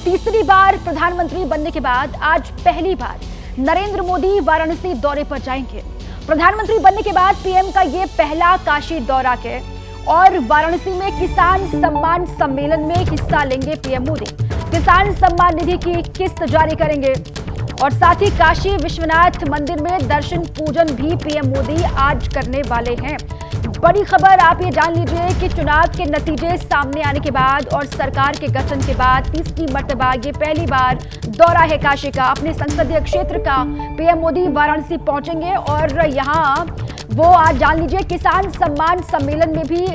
तीसरी बार प्रधानमंत्री बनने के बाद आज पहली बार नरेंद्र मोदी वाराणसी दौरे पर जाएंगे। प्रधानमंत्री बनने के बाद पीएम का ये पहला काशी दौरा है और वाराणसी में किसान सम्मान सम्मेलन में हिस्सा लेंगे पीएम मोदी। किसान सम्मान निधि की किस्त जारी करेंगे और साथ ही काशी विश्वनाथ मंदिर में दर्शन पूजन भी पीएम मोदी आज करने वाले हैं। बड़ी खबर आप ये जान लीजिए कि चुनाव के नतीजे सामने आने के बाद और सरकार के गठन के बाद तीसरी मर्तबा ये पहली बार दौरा है काशी का। अपने संसदीय क्षेत्र का पीएम मोदी वाराणसी पहुंचेंगे और यहां वो आज जान लीजिए किसान सम्मान सम्मेलन में भी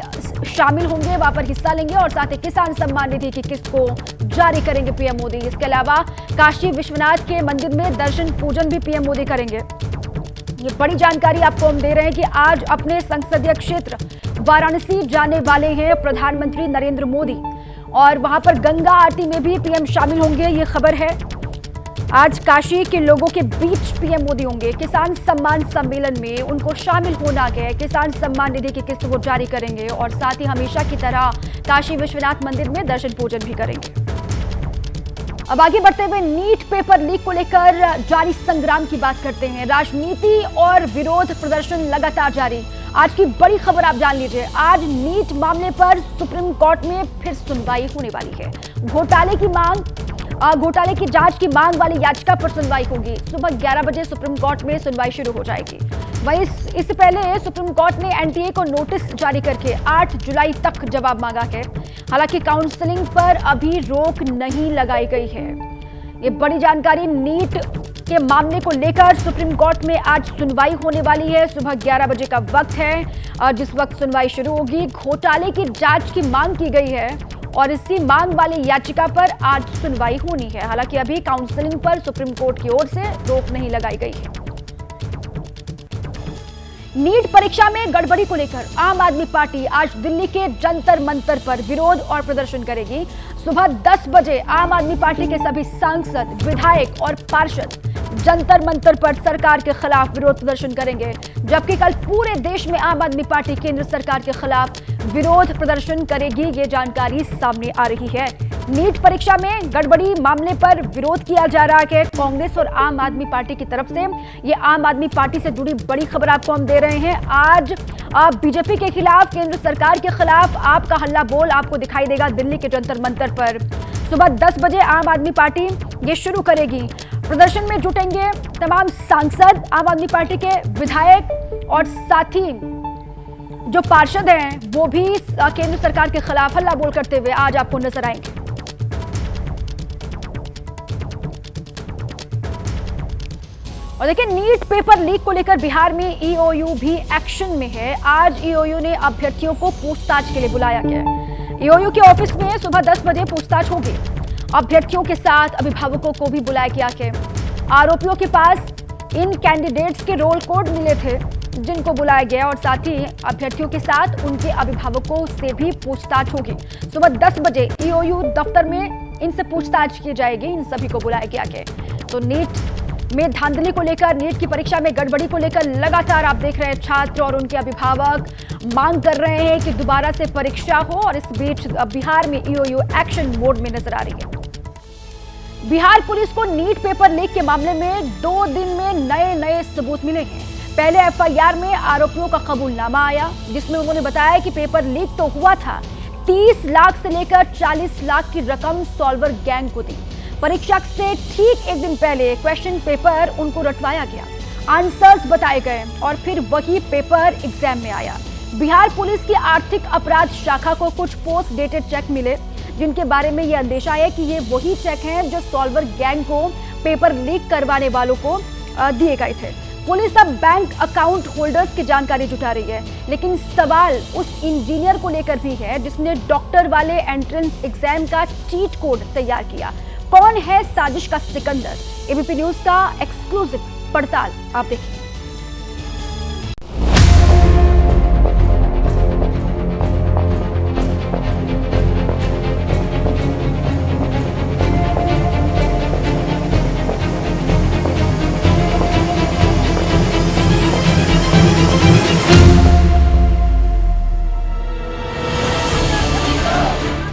शामिल होंगे, वहां पर हिस्सा लेंगे और साथ ही किसान सम्मान निधि की किस्त को जारी करेंगे पीएम मोदी। इसके अलावा काशी विश्वनाथ के मंदिर में दर्शन पूजन भी पीएम मोदी करेंगे। ये बड़ी जानकारी आपको हम दे रहे हैं कि आज अपने संसदीय क्षेत्र वाराणसी जाने वाले हैं प्रधानमंत्री नरेंद्र मोदी और वहां पर गंगा आरती में भी पीएम शामिल होंगे। ये खबर है, आज काशी के लोगों के बीच पीएम मोदी होंगे। किसान सम्मान सम्मेलन में उनको शामिल होना है। किसान सम्मान निधि की किस्त वो जारी करेंगे और साथ ही हमेशा की तरह काशी विश्वनाथ मंदिर में दर्शन पूजन भी करेंगे। अब आगे बढ़ते हुए नीट पेपर लीक को लेकर जारी संग्राम की बात करते हैं। राजनीति और विरोध प्रदर्शन लगातार जारी। आज की बड़ी खबर आप जान लीजिए, आज नीट मामले पर सुप्रीम कोर्ट में फिर सुनवाई होने वाली है। घोटाले की जांच की मांग वाली याचिका पर सुनवाई होगी। सुबह 11 बजे सुप्रीम कोर्ट में सुनवाई शुरू हो जाएगी। वहीं इससे पहले सुप्रीम कोर्ट ने एनटीए को नोटिस जारी करके 8 जुलाई तक जवाब मांगा है। हालांकि काउंसलिंग पर अभी रोक नहीं लगाई गई है। ये बड़ी जानकारी, नीट के मामले को लेकर सुप्रीम कोर्ट में आज सुनवाई होने वाली है। सुबह 11 बजे का वक्त है और जिस वक्त सुनवाई शुरू होगी। घोटाले की जांच की मांग की गई है और इसी मांग वाली याचिका पर आज सुनवाई होनी है। हालांकि अभी काउंसलिंग पर सुप्रीम कोर्ट की ओर से रोक नहीं लगाई गई है। नीट परीक्षा में गड़बड़ी को लेकर आम आदमी पार्टी आज दिल्ली के जंतर मंतर पर विरोध और प्रदर्शन करेगी। सुबह 10 बजे आम आदमी पार्टी के सभी सांसद, विधायक और पार्षद जंतर मंतर पर सरकार के खिलाफ विरोध प्रदर्शन करेंगे, जबकि कल पूरे देश में आम आदमी पार्टी केंद्र सरकार के खिलाफ विरोध प्रदर्शन करेगी। ये जानकारी सामने आ रही है। नीट परीक्षा में गड़बड़ी मामले पर विरोध किया जा रहा है कांग्रेस और आम आदमी पार्टी की तरफ से। ये आम आदमी पार्टी से जुड़ी बड़ी खबर आपको हम दे रहे हैं। आज बीजेपी के खिलाफ, केंद्र सरकार के खिलाफ आपका हल्ला बोल आपको दिखाई देगा दिल्ली के जंतर मंतर पर। सुबह 10 बजे आम आदमी पार्टी ये शुरू करेगी। प्रदर्शन में जुटेंगे तमाम सांसद, आम आदमी पार्टी के विधायक और साथ ही जो पार्षद हैं वो भी केंद्र सरकार के खिलाफ हल्ला बोल करते हुए आज आपको नजर आएंगे। और देखिए, नीट पेपर लीक को लेकर बिहार में ईओयू भी एक्शन में है। आज ईओयू ने अभ्यर्थियों को पूछताछ के लिए बुलाया गया है। ईओयू के ऑफिस में सुबह 10 बजे पूछताछ होगी। अभ्यर्थियों के साथ अभिभावकों को भी बुलाया गया है। आरोपियों के पास इन कैंडिडेट्स के रोल कोड मिले थे जिनको बुलाया गया और साथ ही अभ्यर्थियों के साथ उनके अभिभावकों से भी पूछताछ होगी। सुबह 10 बजे ईओयू दफ्तर में इनसे पूछताछ की जाएगी। इन सभी को बुलाया गया है। तो नीट में धांधली को लेकर, नीट की परीक्षा में गड़बड़ी को लेकर लगातार आप देख रहे हैं छात्र और उनके अभिभावक मांग कर रहे हैं कि दोबारा से परीक्षा हो और इस बीच बिहार में ईओयू एक्शन मोड में नजर आ रही है। बिहार पुलिस को नीट पेपर लीक के मामले में 2 दिन में नए सबूत मिले हैं। पहले एफआईआर में आरोपियों का कबूलनामा आया जिसमें उन्होंने बताया कि पेपर लीक तो हुआ था, 30 लाख से लेकर 40 लाख की रकम सॉल्वर गैंग को दी। परीक्षा से ठीक एक दिन पहले क्वेश्चन पेपर उनको रटवाया गया, आंसर्स बताए गए और फिर वही पेपर एग्जाम में आया। बिहार पुलिस की आर्थिक अपराध शाखा को कुछ पोस्ट डेटेड चेक मिले जिनके बारे में यह अंदेशा है कि ये वही चेक हैं जो सॉल्वर गैंग को पेपर लीक करवाने वालों को दिए गए थे। पुलिस अब बैंक अकाउंट होल्डर्स की जानकारी जुटा रही है, लेकिन सवाल उस इंजीनियर को लेकर भी है जिसने डॉक्टर वाले एंट्रेंस एग्जाम का चीट कोड तैयार किया। कौन है साजिश का सिकंदर? एबीपी न्यूज का एक्सक्लूसिव पड़ताल आप देखिए।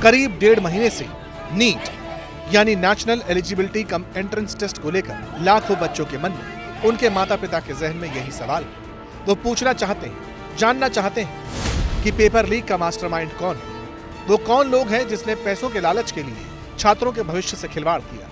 करीब 1.5 महीने से नीट यानी national eligibility cum entrance test को लेकर लाखों बच्चों के मन में, उनके माता पिता के जहन में यही सवाल है। वो पूछना चाहते हैं, जानना चाहते हैं कि पेपर लीक का मास्टरमाइंड कौन है। वो कौन लोग हैं जिसने पैसों के लालच के लिए छात्रों के भविष्य से खिलवाड़ किया,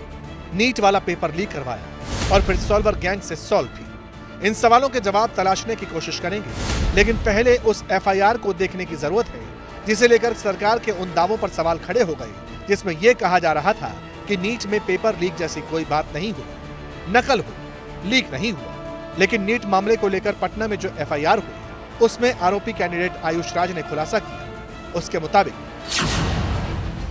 नीट वाला पेपर लीक करवाया और फिर सॉल्वर गैंग से सॉल्व भी। इन सवालों के जवाब तलाशने की कोशिश करेंगे, लेकिन पहले उस एफआईआर को देखने की जरूरत है जिसे लेकर सरकार के उन दावों पर सवाल खड़े हो गए जिसमें यह कहा जा रहा था कि नीट में पेपर लीक जैसी कोई बात नहीं हुई, नकल हुई, लीक नहीं हुआ। लेकिन नीट मामले को लेकर पटना में जो एफआईआर हुई उसमें आरोपी कैंडिडेट आयुष राज ने खुलासा किया। उसके मुताबिक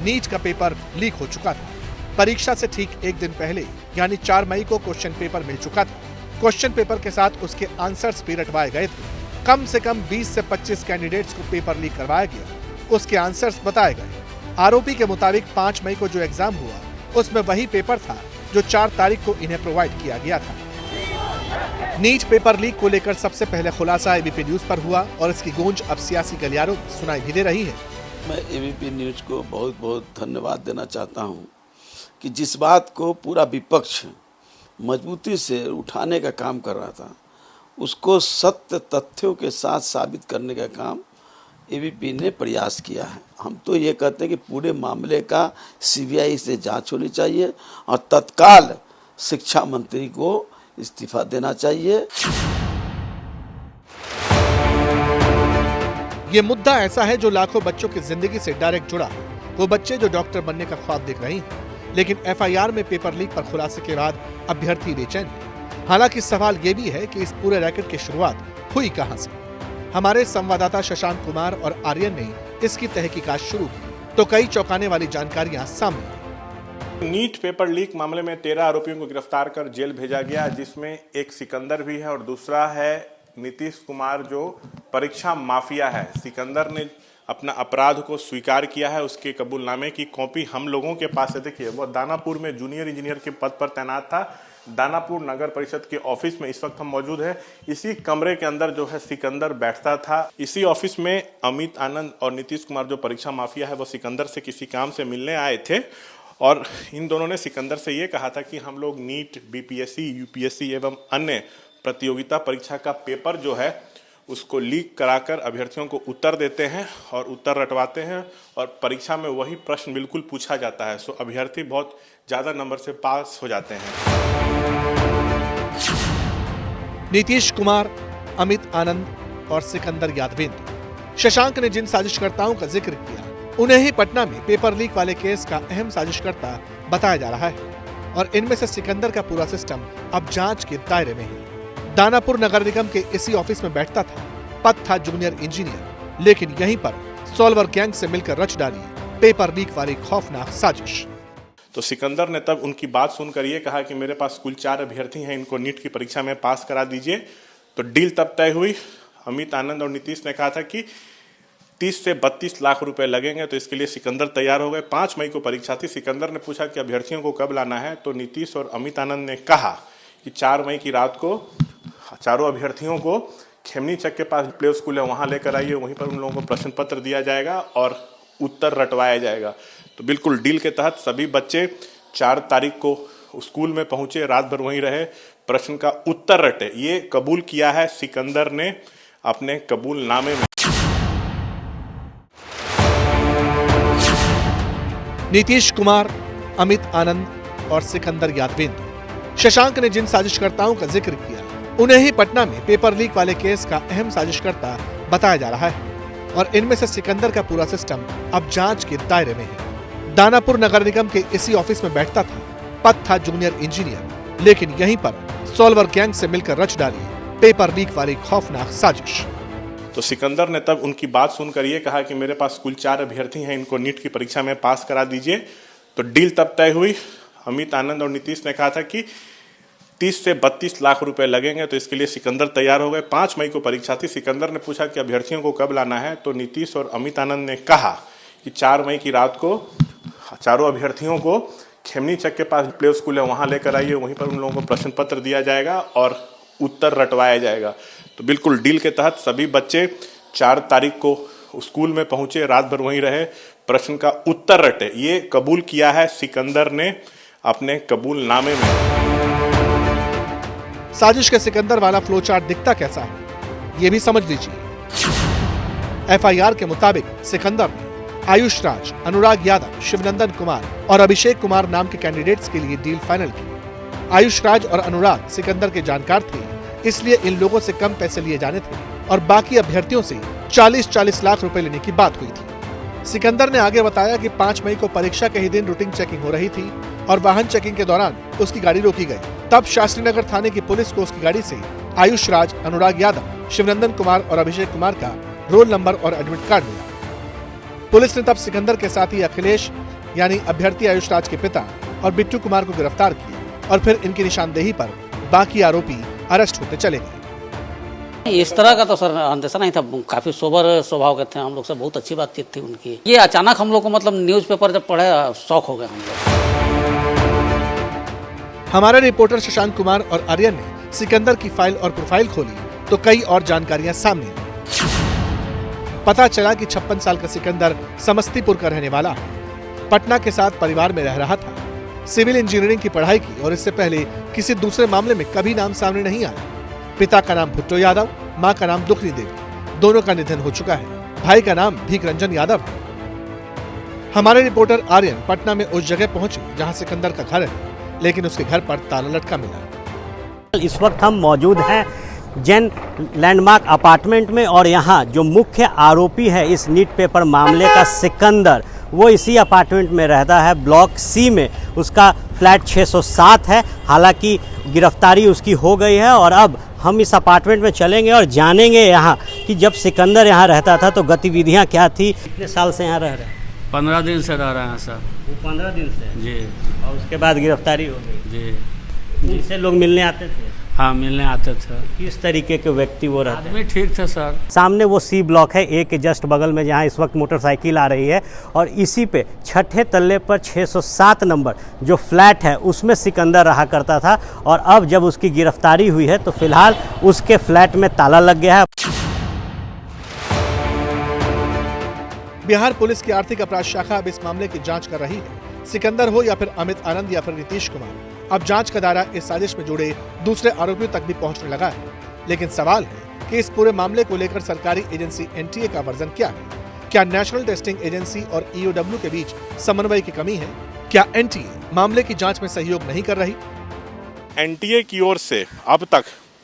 नीट का पेपर लीक हो चुका था। परीक्षा से ठीक एक दिन पहले यानी 4 मई को क्वेश्चन पेपर मिल चुका था। क्वेश्चन पेपर के साथ उसके आंसर्स भी रटवाए गए थे। कम से कम 20 से 25 कैंडिडेट्स को पेपर लीक करवाया गया, उसके आंसर्स बताए गए। आरोपी के मुताबिक 5 मई को जो एग्जाम हुआ उसमें वही पेपर था जो 4 तारीख को इन्हें प्रोवाइड किया गया था। नीट पेपर लीक को लेकर सबसे पहले खुलासा एबीपी न्यूज पर हुआ और इसकी गूंज अब सियासी गलियारों में सुनाई भी दे रही है। मैं एबीपी न्यूज को बहुत बहुत धन्यवाद देना चाहता हूं कि जिस बात को पूरा विपक्ष मजबूती से उठाने का काम कर रहा था उसको सत्य तथ्यों के साथ साबित करने का काम एबीपी ने प्रयास किया है। हम तो ये कहते हैं कि पूरे मामले का सीबीआई से जांच होनी चाहिए और तत्काल शिक्षा मंत्री को इस्तीफा देना चाहिए। ये मुद्दा ऐसा है जो लाखों बच्चों की जिंदगी से डायरेक्ट जुड़ा है। वो बच्चे जो डॉक्टर बनने का ख्वाब देख रहे हैं, लेकिन एफआईआर में पेपर लीक पर खुलासे के बाद अभ्यर्थी बेचैन है। हालांकि सवाल ये भी है कि इस पूरे रैकेट की शुरुआत हुई कहां से। हमारे संवाददाता शशांक कुमार और आर्यन ने इसकी तहकीकात शुरू की तो कई चौंकाने वाली जानकारियां सामने आई। नीट पेपर लीक मामले में 13 आरोपियों को गिरफ्तार कर जेल भेजा गया, जिसमें एक सिकंदर भी है और दूसरा है नीतीश कुमार जो परीक्षा माफिया है। सिकंदर ने अपना अपराध को स्वीकार किया है। उसके कबूलनामे की कॉपी हम लोगों के पास है। देखिए, वो दानापुर में जूनियर इंजीनियर के पद पर तैनात था। दानापुर नगर परिषद के ऑफिस में इस वक्त हम मौजूद हैं। इसी कमरे के अंदर जो है सिकंदर बैठता था। इसी ऑफिस में अमित आनंद और नीतीश कुमार जो परीक्षा माफिया है वो सिकंदर से किसी काम से मिलने आए थे और इन दोनों ने सिकंदर से ये कहा था कि हम लोग नीट, बीपीएससी, यूपीएससी एवं अन्य प्रतियोगिता परीक्षा का पेपर जो है उसको लीक कराकर अभ्यर्थियों को उत्तर देते हैं और उत्तर रटवाते हैं और परीक्षा में वही प्रश्न बिल्कुल पूछा जाता है। सो अभ्यर्थी बहुत ज़्यादा नंबर से पास हो जाते हैं। नीतीश कुमार, अमित आनंद और सिकंदर यादवेंद्र। शशांक ने जिन साजिशकर्ताओं का जिक्र किया उन्हें ही पटना में पेपर लीक वाले केस का अहम साजिशकर्ता बताया जा रहा है और इनमें से सिकंदर का पूरा सिस्टम अब जांच के दायरे में है। दानापुर नगर निगम के इसी ऑफिस में बैठता था। पद था जूनियर इंजीनियर, लेकिन यहीं पर सॉल्वर गैंग से मिलकर रच डाली पेपर लीक वाली खौफनाक साजिश। तो सिकंदर ने तब उनकी बात सुनकर ये कहा कि मेरे पास कुल 4 अभ्यर्थी हैं, इनको नीट की परीक्षा में पास करा दीजिए। तो डील तब तय हुई। अमित आनंद और नीतीश ने कहा था कि 30 से 32 लाख रुपए लगेंगे, तो इसके लिए सिकंदर तैयार हो गए। 5 मई को परीक्षा थी। सिकंदर ने पूछा कि अभ्यर्थियों को कब लाना है, तो नीतीश और अमित आनंद ने कहा कि 4 मई की रात को चारों अभ्यर्थियों को खेमनी चक के पास प्ले स्कूल है वहाँ लेकर आइए, वहीं पर उन लोगों को प्रश्न पत्र दिया जाएगा और उत्तर रटवाया जाएगा। तो बिल्कुल डील के तहत सभी बच्चे 4 तारीख को स्कूल में पहुंचे, रात भर वहीं रहे, प्रश्न का उत्तर रटे। ये कबूल किया है सिकंदर ने अपने कबूलनामे में। नीतीश कुमार, अमित आनंद और सिकंदर यादवेंद्र। शशांक ने जिन साजिशकर्ताओं का जिक्र किया उन्हें ही पटना में पेपर लीक वाले केस का अहम साजिशकर्ता बताया जा रहा है और इनमें से सिकंदर का पूरा सिस्टम अब जांच के दायरे में है। दानापुर नगर निगम के इसी ऑफिस में बैठता था। पद था जूनियर इंजीनियर, लेकिन यहीं पर सॉल्वर गैंग से मिलकर रच डाली पेपर लीक वाली खौफनाक साजिश। तो सिकंदर ने तब उनकी बात सुनकर ये कहा कि मेरे पास कुल 4 अभ्यर्थी हैं, इनको नीट की परीक्षा में पास करा दीजिए। तो डील तब तय हुई। अमित आनंद और नीतीश ने कहा था कि 30 से 32 लाख रुपए लगेंगे, तो इसके लिए सिकंदर तैयार हो गए। 5 मई को परीक्षा थी। सिकंदर ने पूछा कि अभ्यर्थियों को कब लाना है, तो नीतीश और अमित आनंद ने कहा कि 4 मई की रात को चारों अभ्यर्थियों को खेमनी चक के पास प्ले स्कूल है वहाँ लेकर आइए, वहीं पर उन लोगों को प्रश्न पत्र दिया जाएगा और उत्तर रटवाया जाएगा। तो बिल्कुल डील के तहत सभी बच्चे 4 तारीख को स्कूल में पहुंचे, रात भर वहीं रहे, प्रश्न का उत्तर रटे। ये कबूल किया है सिकंदर ने अपने कबूलनामे में। साजिश के सिकंदर वाला फ्लो चार्ट दिखता कैसा है, ये भी समझ लीजिए। एफआईआर के मुताबिक सिकंदर ने आयुष राज, अनुराग यादव, शिवनंदन कुमार और अभिषेक कुमार नाम के कैंडिडेट्स के लिए डील फाइनल की। आयुष राज और अनुराग सिकंदर के जानकार थे, इसलिए इन लोगों से कम पैसे लिए जाने थे और बाकी अभ्यर्थियों से 40-40 लाख रुपए लेने की बात हुई थी। सिकंदर ने आगे बताया कि 5 मई को परीक्षा के ही दिन रूटीन चेकिंग हो रही थी और वाहन चेकिंग के दौरान उसकी गाड़ी रोकी गई। तब शास्त्री नगर थाने की पुलिस को उसकी गाड़ी से आयुष राज, अनुराग यादव, शिवनंदन कुमार और अभिषेक कुमार का रोल नंबर और एडमिट कार्ड मिला। पुलिस ने तब सिकंदर के साथी अखिलेश यानी अभ्यर्थी आयुष राज के पिता और बिट्टू कुमार को गिरफ्तार किया और फिर इनकी निशानदेही पर बाकी आरोपी अरेस्ट होते चले गए। इस तरह का तो सर अंदेशा नहीं था, काफी सोबर स्वभाव के थे हम लोग से, बहुत अच्छी बातचीत थी उनकी। ये अचानक हम लोग को मतलब न्यूज़पेपर जब पढ़े शौक हो गए हम लोग। हमारे रिपोर्टर शशांक कुमार और आर्यन ने सिकंदर की फाइल और प्रोफाइल खोली तो कई और जानकारियां सामने आई। पता चला कि 56 साल का सिकंदर समस्तीपुर का रहने वाला है। पटना के साथ परिवार में रह रहा था। सिविल इंजीनियरिंग की पढ़ाई की और इससे पहले किसी दूसरे मामले में कभी नाम सामने नहीं आया। पिता का नाम भुट्टो यादव, मां का नाम दुखनी देवी, दोनों का निधन हो चुका है। भाई का नाम भीख रंजन यादव है। हमारे रिपोर्टर आर्यन पटना में उस जगह पहुंचे जहां सिकंदर का घर है, लेकिन उसके घर पर ताला लटका मिला। इस वक्त हम मौजूद हैं जैन लैंडमार्क अपार्टमेंट में और यहाँ जो मुख्य आरोपी है इस नीट पेपर मामले का सिकंदर, वो इसी अपार्टमेंट में रहता है। ब्लॉक सी में उसका फ्लैट 607 है। हालांकि गिरफ्तारी उसकी हो गई है और अब हम इस अपार्टमेंट में चलेंगे और जानेंगे यहाँ कि जब सिकंदर यहाँ रहता था तो गतिविधियाँ क्या थी। कितने साल से यहाँ रह रहे हैं? 15 दिन से रह रहे हैं सर। वो 15 दिन से जी। और उसके बाद गिरफ्तारी हो गई। जी। उनसे लोग मिलने आते थे? हाँ, मिलने आते थे। किस तरीके के व्यक्ति वो रहते हैं? आदमी ठीक थे सर। सामने वो सी ब्लॉक है, ए के जस्ट बगल में, जहाँ इस वक्त मोटरसाइकिल आ रही है और इसी पे 6ठे तल्ले पर 607 नंबर जो फ्लैट है उसमें सिकंदर रहा करता था। और अब जब उसकी गिरफ्तारी हुई है तो फिलहाल उसके फ्लैट में ताला लग गया है। बिहार पुलिस की आर्थिक अपराध शाखा अब इस मामले की जांच कर रही है। सिकंदर हो या फिर अमित आनंद या फिर नीतीश कुमार, अब जांच का दायरा इस साजिश में जुड़े दूसरे आरोपियों तक भी पहुंचने लगा है। लेकिन सवाल है कि इस पूरे मामले को लेकर सरकारी एजेंसी एनटीए का वर्जन क्या है? क्या नेशनल टेस्टिंग एजेंसी और ईओडब्ल्यू के बीच समन्वय की कमी है? क्या एनटीए मामले की जांच में सहयोग नहीं कर रही? एनटीए की ओर से अब तक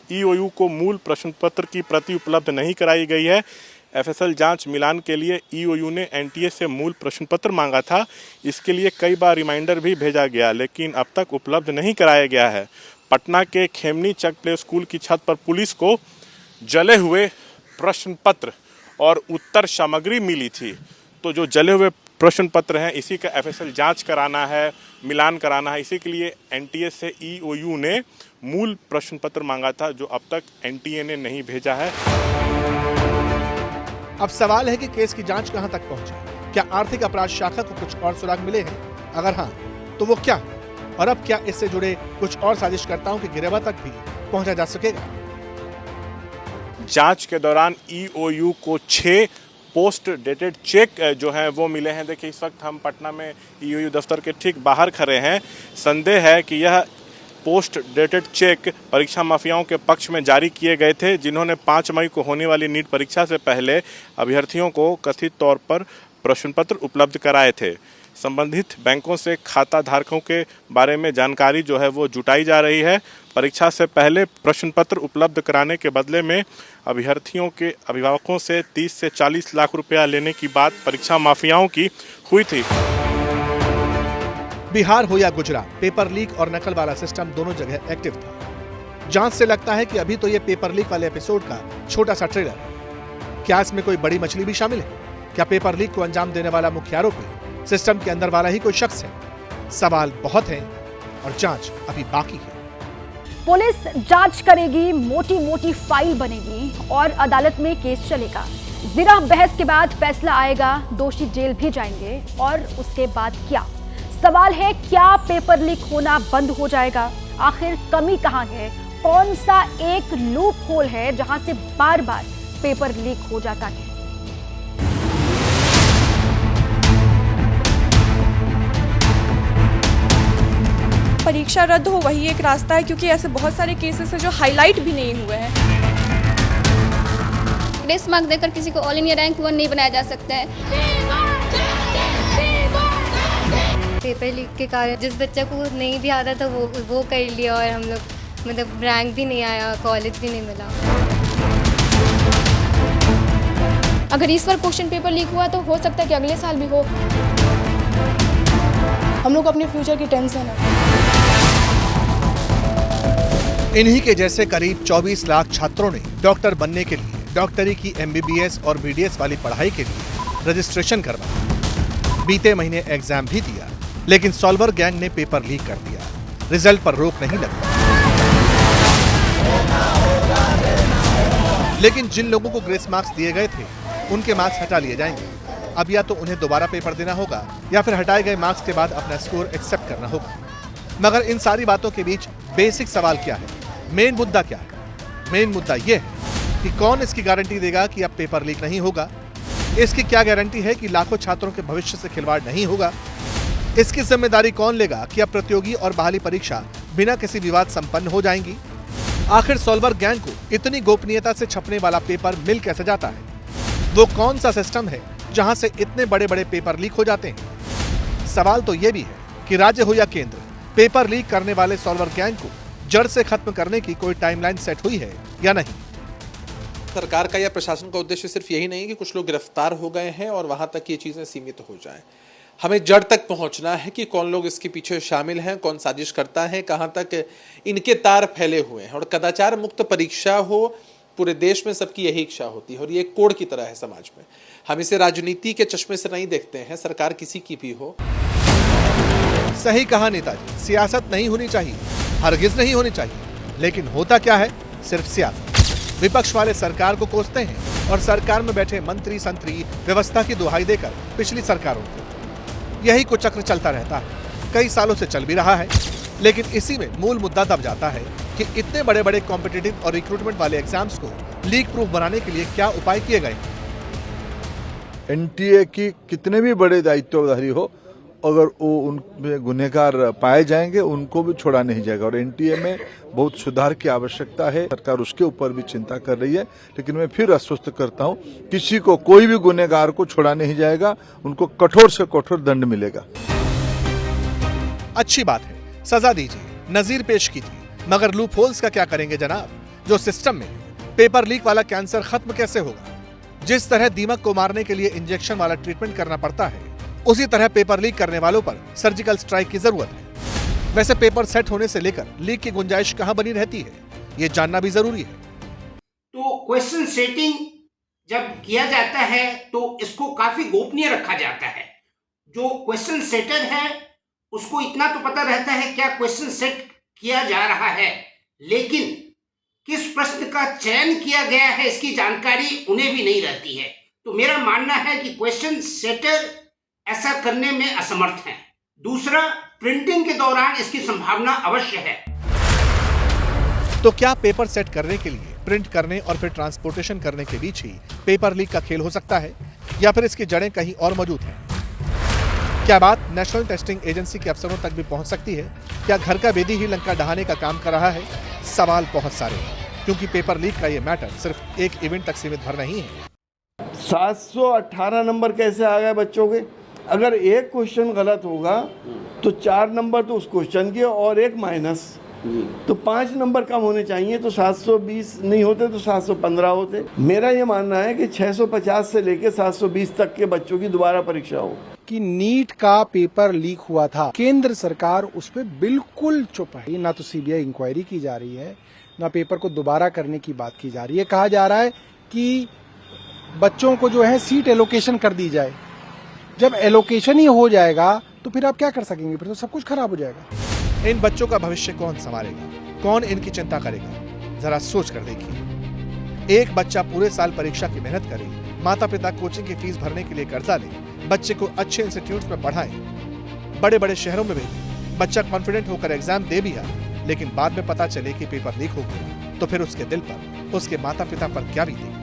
ईओयू को मूल प्रश्न पत्र की प्रति उपलब्ध नहीं कराई गई है। एफएसएल जांच मिलान के लिए ईओयू ने एनटीए से मूल प्रश्न पत्र मांगा था। इसके लिए कई बार रिमाइंडर भी भेजा गया, लेकिन अब तक उपलब्ध नहीं कराया गया है। पटना के खेमनी चक प्ले स्कूल की छत पर पुलिस को जले हुए प्रश्न पत्र और उत्तर सामग्री मिली थी। तो जो जले हुए प्रश्न पत्र हैं, इसी का एफएसएल जांच कराना है, मिलान कराना है। इसी के लिए एनटीए से ईओयू ने मूल प्रश्न पत्र मांगा था, जो अब तक एनटीए ने नहीं भेजा है। अब सवाल है कि केस की जांच कहां तक पहुंची? क्या आर्थिक अपराध शाखा को कुछ और सुराग मिले हैं? अगर हाँ, तो वो क्या है? और अब क्या इससे जुड़े कुछ और साजिशकर्ताओं की गिरफ्तारी तक भी पहुंचा जा सकेगा? जांच के दौरान ईओयू को 6 पोस्ट डेटेड चेक जो हैं वो मिले हैं। देखिए, इस वक्त हम पटना में ईओयू दफ्तर के ठीक बाहर खड़े हैं। संदेह है कि यह पोस्ट डेटेड चेक परीक्षा माफियाओं के पक्ष में जारी किए गए थे, जिन्होंने 5 मई को होने वाली नीट परीक्षा से पहले अभ्यर्थियों को कथित तौर पर प्रश्न पत्र उपलब्ध कराए थे। संबंधित बैंकों से खाता धारकों के बारे में जानकारी जो है वो जुटाई जा रही है। परीक्षा से पहले प्रश्न पत्र उपलब्ध कराने के बदले में अभ्यर्थियों के अभिभावकों से 30 से 40 लाख रुपया लेने की बात परीक्षा माफियाओं की हुई थी। बिहार हो या गुजरात, पेपर लीक और नकल वाला सिस्टम दोनों जगह एक्टिव था। जांच से लगता है कि अभी तो ये पेपर लीक वाले एपिसोड का छोटा सा ट्रेलर है। क्या इसमें कोई बड़ी मछली भी शामिल है? क्या पेपर लीक को अंजाम देने वाला मुख्य आरोपी सिस्टम के अंदर वाला ही कोई शख्स है? सवाल बहुत हैं और जांच अभी बाकी है। पुलिस जांच करेगी, मोटी मोटी फाइल बनेगी और अदालत में केस चलेगा। जरा बहस के बाद फैसला आएगा, दोषी जेल भी जाएंगे और उसके बाद क्या? सवाल है, क्या पेपर लीक होना बंद हो जाएगा? आखिर कमी कहां है? कौन सा एक लूप होल है जहां से बार बार पेपर लीक हो जाता है? परीक्षा रद्द हो वही एक रास्ता है, क्योंकि ऐसे बहुत सारे केसेस हैं जो हाईलाइट भी नहीं हुए हैं। ग्रेस मार्क देकर किसी को ऑल इंडिया रैंक 1 नहीं बनाया जा सकता है। पेपर लीक के कारण जिस बच्चा को नहीं भी आता था वो कर लिया, और हम लोग मतलब रैंक भी नहीं आया, कॉलेज भी नहीं मिला। अगर इस बार क्वेश्चन पेपर लीक हुआ तो हो सकता है कि अगले साल भी हो। हम लोग अपने फ्यूचर की टेंशन है। इन्हीं के जैसे करीब 24 लाख छात्रों ने डॉक्टर बनने के लिए डॉक्टरी की MBBS और BDS वाली पढ़ाई के लिए रजिस्ट्रेशन करवाया। बीते महीने एग्जाम भी दिया, लेकिन सॉल्वर गैंग ने पेपर लीक कर दिया। रिजल्ट पर रोक नहीं लगी। लेकिन जिन लोगों को ग्रेस मार्क्स दिए गए थे उनके मार्क्स हटा लिए जाएंगे। अब या तो उन्हें दोबारा पेपर देना होगा या फिर हटाए गए मार्क्स के बाद अपना स्कोर एक्सेप्ट करना होगा। मगर इन सारी बातों के बीच बेसिक सवाल क्या है, मेन मुद्दा क्या है? मेन मुद्दा यह है कि कौन इसकी गारंटी देगा कि अब पेपर लीक नहीं होगा? इसकी क्या गारंटी है कि लाखों छात्रों के भविष्य से खिलवाड़ नहीं होगा? इसकी जिम्मेदारी कौन लेगा कि अब प्रतियोगी और बहाली परीक्षा बिना किसी विवाद संपन्न हो जाएंगी? आखिर सॉल्वर गैंग को इतनी गोपनीयता से छपने वाला पेपर मिल कैसे जाता है? वो कौन सा सिस्टम है जहां से इतने बड़े बड़े पेपर लीक हो जाते हैं? सवाल तो ये भी है कि राज्य हो या केंद्र, पेपर लीक करने वाले सॉल्वर गैंग को जड़ से खत्म करने की कोई टाइमलाइन सेट हुई है या नहीं? सरकार का या प्रशासन का उद्देश्य सिर्फ यही नहीं कि कुछ लोग गिरफ्तार हो गए हैं और वहां तक ये चीजें सीमित हो जाएं। हमें जड़ तक पहुंचना है कि कौन लोग इसके पीछे शामिल हैं, कौन साजिश करता है, कहां तक इनके तार फैले हुए हैं। और कदाचार मुक्त परीक्षा हो, पूरे देश में सबकी यही इच्छा होती है और ये एक कोड की तरह है समाज में। हम इसे राजनीति के चश्मे से नहीं देखते हैं, सरकार किसी की भी हो। सही कहा नेताजी, सियासत नहीं होनी चाहिए, हरगिज नहीं होनी चाहिए। लेकिन होता क्या है? सिर्फ सियासत। विपक्ष वाले सरकार को कोसते हैं और सरकार में बैठे मंत्री संतरी व्यवस्था की दुहाई देकर पिछली सरकारों को। यही कुचक्र चलता रहता है, कई सालों से चल भी रहा है। लेकिन इसी में मूल मुद्दा दब जाता है कि इतने बड़े बड़े कॉम्पिटिटिव और रिक्रूटमेंट वाले एग्जाम्स को लीक प्रूफ बनाने के लिए क्या उपाय किए गए? NTA की कितने भी बड़े दायित्वधारी हो, अगर वो उनमें गुनहगार पाए जाएंगे उनको भी छोड़ा नहीं जाएगा। और NTA में बहुत सुधार की आवश्यकता है, सरकार उसके ऊपर भी चिंता कर रही है। लेकिन मैं फिर आश्वस्त करता हूं, किसी को, कोई भी गुनहगार को छोड़ा नहीं जाएगा, उनको कठोर से कठोर दंड मिलेगा। अच्छी बात है, सजा दीजिए, नजीर पेश कीजिए, मगर लूप होल्स का क्या करेंगे जनाब? जो सिस्टम में पेपर लीक वाला कैंसर खत्म कैसे होगा? जिस तरह दीमक को मारने के लिए इंजेक्शन वाला ट्रीटमेंट करना पड़ता है, उसी तरह पेपर लीक करने वालों पर सर्जिकल स्ट्राइक की जरूरत है। वैसे पेपर सेट होने से लेकर लीक की गुंजाइश कहां बनी रहती है, ये जानना भी जरूरी है। तो क्वेश्चन सेटिंग जब किया जाता है तो इसको काफी गोपनीय रखा जाता है। जो क्वेश्चन सेटर है उसको इतना तो पता रहता है क्या क्वेश्चन सेट किया जा रहा है, लेकिन किस प्रश्न का चयन किया गया है इसकी जानकारी उन्हें भी नहीं रहती है। तो मेरा मानना है कि क्वेश्चन सेटर ऐसा करने में असमर्थ है। दूसरा, प्रिंटिंग के दौरान इसकी संभावना अवश्य है। तो क्या पेपर सेट करने के लिए प्रिंट करने और फिर ट्रांसपोर्टेशन करने के बीच ही पेपर लीक का खेल हो सकता है, या फिर इसकी जड़ें कहीं और मौजूद हैं? क्या बात नेशनल टेस्टिंग एजेंसी के अफसरों तक भी पहुंच सकती है? क्या घर का बेदी ही लंका ढहाने का काम कर रहा है? सवाल बहुत सारे हैं, क्योंकि पेपर लीक का ये मैटर सिर्फ एक इवेंट तक सीमित भर नहीं है। 718 नंबर कैसे आ गए बच्चों के? अगर एक क्वेश्चन गलत होगा तो 4 नंबर तो उस क्वेश्चन के और एक माइनस, तो 5 नंबर कम होने चाहिए। तो 720 नहीं होते तो 715 होते। मेरा ये मानना है कि 650 से लेकर 720 तक के बच्चों की दोबारा परीक्षा हो। कि नीट का पेपर लीक हुआ था, केंद्र सरकार उस पर बिल्कुल चुप है। ना तो CBI इंक्वायरी की जा रही है, ना पेपर को दोबारा करने की बात की जा रही है। कहा जा रहा है कि बच्चों को जो है सीट एलोकेशन कर दी जाए। जब एलोकेशन ही हो जाएगा तो फिर आप क्या कर सकेंगे? फिर तो सब कुछ खराब हो जाएगा। इन बच्चों का भविष्य कौन संभालेगा? कौन इनकी चिंता करेगा? जरा सोच कर देखिए। एक बच्चा पूरे साल परीक्षा की मेहनत करे, माता पिता कोचिंग की फीस भरने के लिए कर्जा ले, बच्चे को अच्छे इंस्टीट्यूट में पढ़ाएं, बड़े बड़े शहरों में भेजें, बच्चा कॉन्फिडेंट होकर एग्जाम दे भी आए, लेकिन बाद में पता चले कि पेपर लीक हो गया, तो फिर उसके दिल पर, उसके माता पिता पर क्या बीतेगी?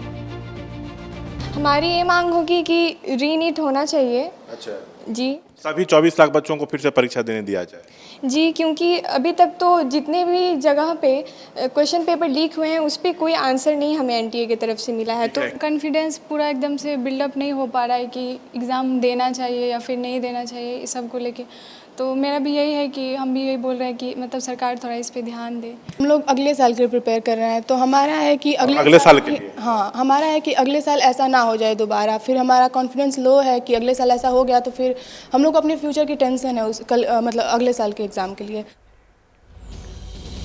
हमारी ये मांग होगी कि रीनीट होना चाहिए। अच्छा। जी सभी 24 लाख बच्चों को फिर से परीक्षा देने दिया जाए? जी, क्योंकि अभी तक तो जितने भी जगह पे क्वेश्चन पेपर लीक हुए हैं उस पर कोई आंसर नहीं हमें एनटीए की तरफ से मिला है। तो कॉन्फिडेंस पूरा एकदम से बिल्डअप नहीं हो पा रहा है कि एग्ज़ाम देना चाहिए या फिर नहीं देना चाहिए, इस सब को लेके। तो मेरा भी यही है कि हम भी यही बोल रहे हैं कि मतलब सरकार थोड़ा इस पे ध्यान दे। हम लोग अगले साल के लिए प्रिपेयर कर रहे हैं, तो हमारा है कि अगले साल के लिए, हाँ, हमारा है कि अगले साल ऐसा ना हो जाए दोबारा। फिर हमारा कॉन्फिडेंस लो है कि अगले साल ऐसा हो गया तो फिर हम लोग अपने फ्यूचर की टेंशन है मतलब अगले साल के एग्ज़ाम के लिए।